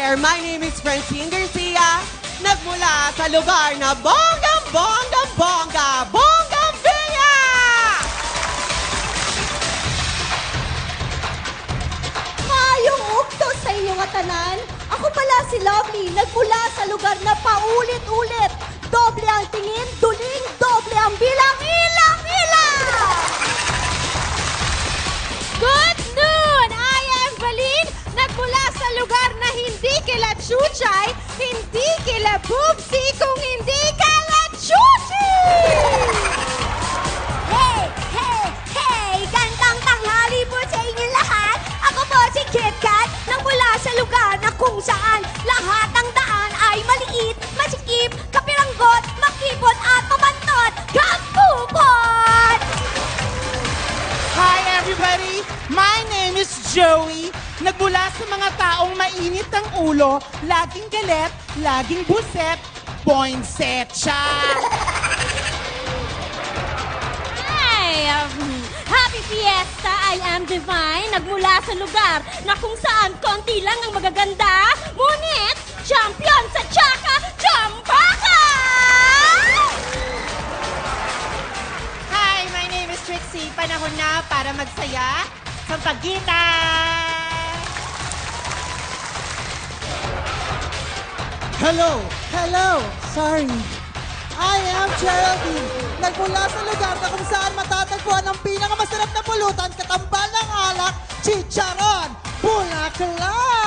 there! My name is Francine Garcia. Nagmula sa lugar na bonggang-bonggang-bongga, Bongganvilla! Maayong ukto sa inyong atanan. Ako pala si Lovely, nagmula sa lugar na paulit-ulit. Doble ang tingin, duling, doble ang bilang, ilang-ilang! Good noon! I am Valin, nagmula sa lugar na hindi kila Chuchay, hindi kila Boobsy, kung hindi kala Chuchi! Hey, hey, hey! Gandang tanghali po sa inyo lahat. Ako po si Kit Kat, nagmula sa lugar na kung saan lahat ng daan ay maliit, masikip, kapiranggot, makipot at mabantot, kampupot! Hi everybody! My name is Joey. Nagmula sa mga taong mainit ang ulo, laging galit, laging buset, poinsettia. Hi! Happy Fiesta! I am Divine, nagmula sa lugar na kung saan konti lang ang magaganda, ngunit champion sa Chaka Champaka! Hi, my name is Trixie. Panahon na para magsaya sa pagitan. Hello, sorry. I am Geraldine. Nagmula sa lugar na kung saan matatagpuan ang pinakamasarap na pulutan, katambal ng alak, chicharon, bulaklak!